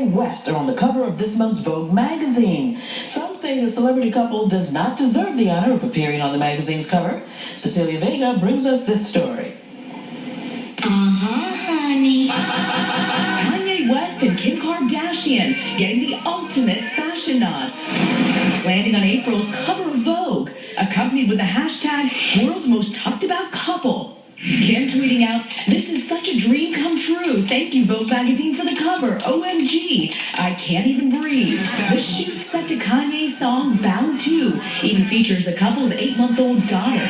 Kanye West are on the cover of this month's Vogue magazine. Some say the celebrity couple does not deserve the honor of appearing on the magazine's cover. Cecilia Vega brings us this story. Honey. Kanye West and Kim Kardashian getting the ultimate fashion nod. Landing on April's cover of Vogue, accompanied with the hashtag World's Most Talked About Couple. Kim tweeting out, "This is such a dream come true. Thank you, Vogue magazine, for the cover. OMG. I can't even breathe." The shoot set to Kanye's song Bound 2 even features the couple's 8-month-old daughter.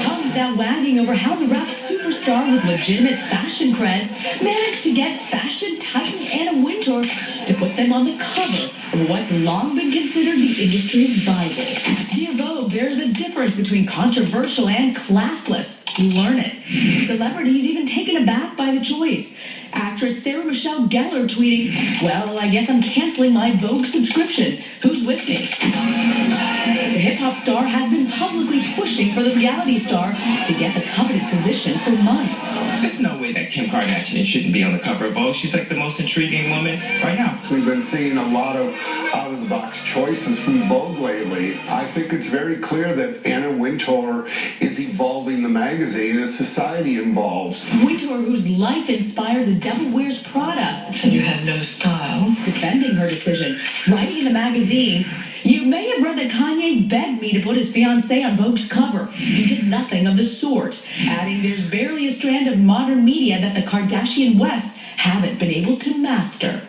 Tongues now wagging over how the rap superstar with legitimate fashion creds managed to get fashion titan Anna Wintour to put them on the cover of what's long been considered the industry's Bible. Dear Vogue, there is a difference between controversial and classless. Learn it. Celebrities even taken aback by the choice. Actress Sarah Michelle Gellar tweeting, "Well, I guess I'm canceling my Vogue subscription. Who's with me?" The hip-hop star has been publicly pushing for the reality star to get the coveted position for months. There's no way that Kim Kardashian shouldn't be on the cover of Vogue. She's like the most intriguing woman right now. We've been seeing a lot of out-of-the-box choices from Vogue lately. I think it's very clear that Anna Wintour is evolving the magazine as society evolves. Wintour, whose life inspired The Devil Wears Prada. And you have no style. Defending her decision, writing in the magazine, "You may have read that Kanye begged me to put his fiancée on Vogue's cover. He did nothing of the sort," adding there's barely a strand of modern media that the Kardashian Wests haven't been able to master.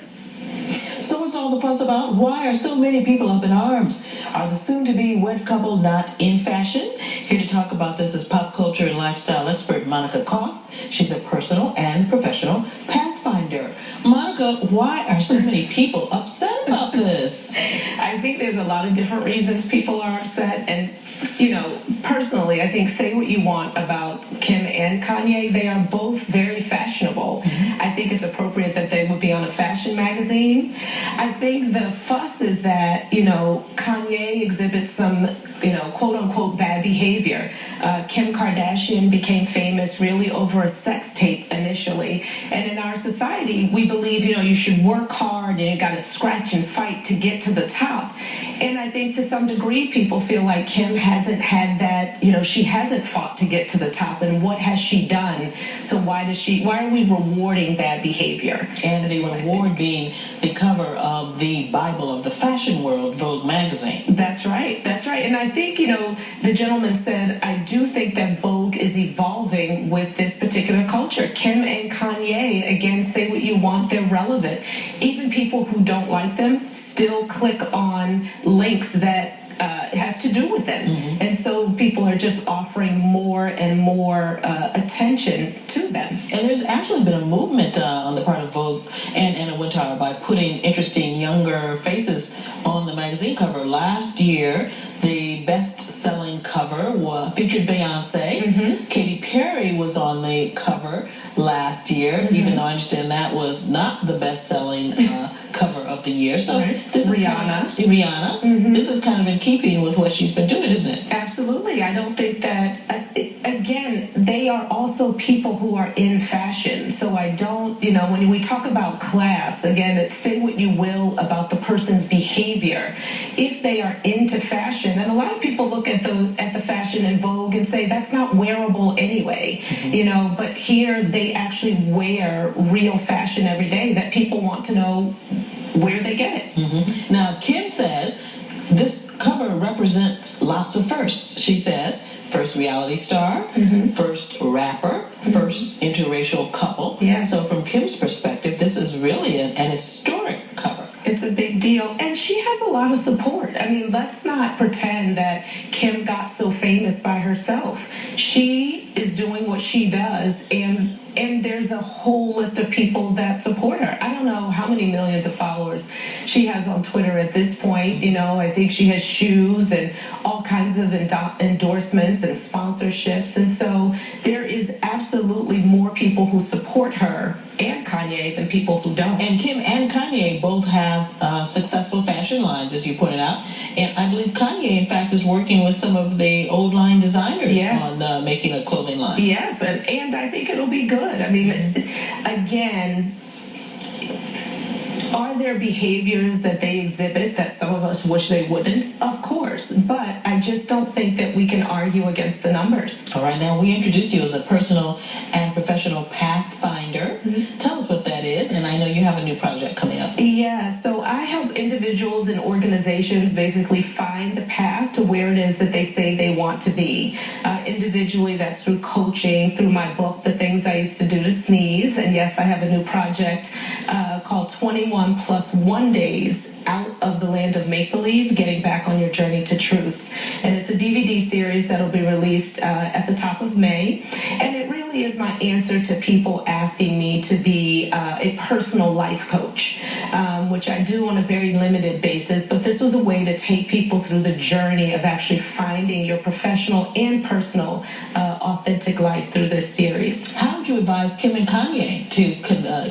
So what's all the fuss about? Why are so many people up in arms? Are the soon-to-be wed couple not in fashion? Here to talk about this is pop culture and lifestyle expert Monica Cost. She's a personal and professional pathfinder. Monica, why are so many people upset about this? I think there's a lot of different reasons people are upset. And, personally, I think say what you want about Kim and Kanye. They are both very fashionable. Mm-hmm. I think it's appropriate that they would be on a fashion magazine. I think the fuss is that, Kanye exhibits some, quote unquote bad behavior. Kim Kardashian became famous really over a sex tape initially. And in our society, we believe, you should work hard and you got to scratch and fight to get to the top. And I think to some degree, people feel like Kim hasn't had that, she hasn't fought to get to the top. And what has she done? So why are we rewarding bad behavior? And the reward being the cover of the Bible of the fashion world, Vogue magazine. That's right. And I think, the gentleman said, I do think that Vogue is evolving with this particular culture. Kim and Kanye, again, say what you want, they're relevant. Even people who don't like them still click on links that have to do with them. Mm-hmm. And so people are just offering more and more attention to them. And there's actually been a movement on the part of Vogue and Anna Wintour by putting interesting younger faces on the magazine cover. Last year, the best-selling cover featured Beyonce. Mm-hmm. Katy Perry was on the cover last year, mm-hmm. even though I understand that was not the best-selling cover of the year. So this is Rihanna. Mm-hmm. This is kind of in keeping with what she's been doing, isn't it? Absolutely. I don't think that, again, they are also people who are in fashion. So I don't, when we talk about class, again, it's say what you will about the person's behavior. If they are into fashion, and a lot of people look at the fashion in Vogue and say that's not wearable anyway, mm-hmm. But here they actually wear real fashion every day that people want to know where they get it. Mm-hmm. Now, Kim says this cover represents lots of firsts. She says first reality star, mm-hmm. first rapper, mm-hmm. first interracial couple. Yeah. So from Kim's perspective, this is really an historic cover. It's a big deal. And she has a lot of support. I mean, let's not pretend that Kim got so famous by herself. She is doing what she does, and there's a whole list of people that support her. I don't know how many millions of followers she has on Twitter at this point. I think she has shoes and all kinds of endorsements and sponsorships. And so there is absolutely more people who support her and Kanye than people who don't. And Kim and Kanye both have successful fashion lines, as you pointed out. And I believe Kanye, in fact, is working with some of the old line designers on making a clothing line. Yes, and I think it'll be good. I mean, again, are there behaviors that they exhibit that some of us wish they wouldn't? Of course. But I just don't think that we can argue against the numbers. All right, now we introduced you as a personal and professional pathfinder. Tell us what that is, and I know you have a new project coming up. Yeah, so I help individuals and organizations basically find the path to where it is that they say they want to be. Individually, that's through coaching, through my book, The Things I Used to Do to Sneeze. And yes, I have a new project called 21 plus 1 Days Out of the Land of Make-Believe, Getting Back on Your Journey to Truth. And it's a DVD series that'll be released at the top of May. And it really is my answer to people asking me to be a personal life coach, which I do on a very limited basis. But this was a way to take people through the journey of actually finding your professional and personal authentic life through this series. How would you advise Kim and Kanye to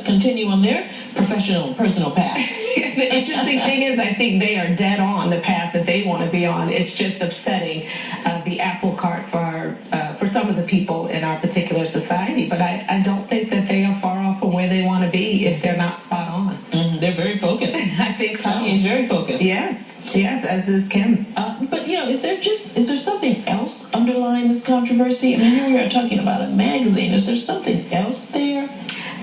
continue on their professional and personal path? The interesting thing is, I think they are dead on the path that they want to be on. It's just upsetting the apple cart for some of the people in our particular society. But I don't think that they are far off from where they want to be if they're not spot on. They're very focused. I think so. Kanye's very focused. Yes, as is Kim. But is there something else underlying this controversy? I mean, here we are talking about a magazine. Is there something else there?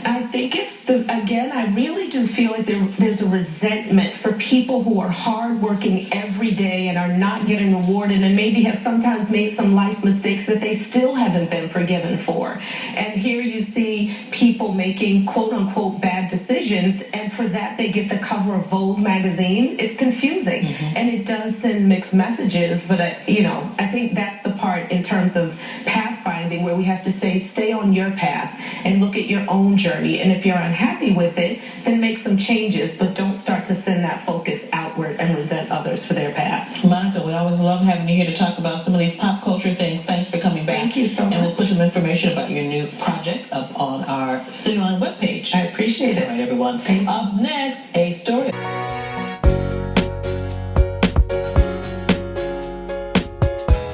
I think it's I really do feel like there's a resentment for people who are hardworking every day and are not getting rewarded and maybe have sometimes made some life mistakes that they still haven't been forgiven for. And here you see people making quote unquote bad decisions, and for that they get the cover of Vogue magazine. It's confusing, and it does send mixed messages. But I think that's the part in terms of pathfinding where we have to say, stay on your path and look at your own journey. And if you're unhappy with it, then make some changes, but don't start to send that focus outward and resent others for their path. Monica, we always love having you here to talk about some of these pop culture things. Thanks for coming back. Thank you so much. And we'll put some information about your new project up on our CityLine webpage. I appreciate it. All right, everyone. Thank you. Up next.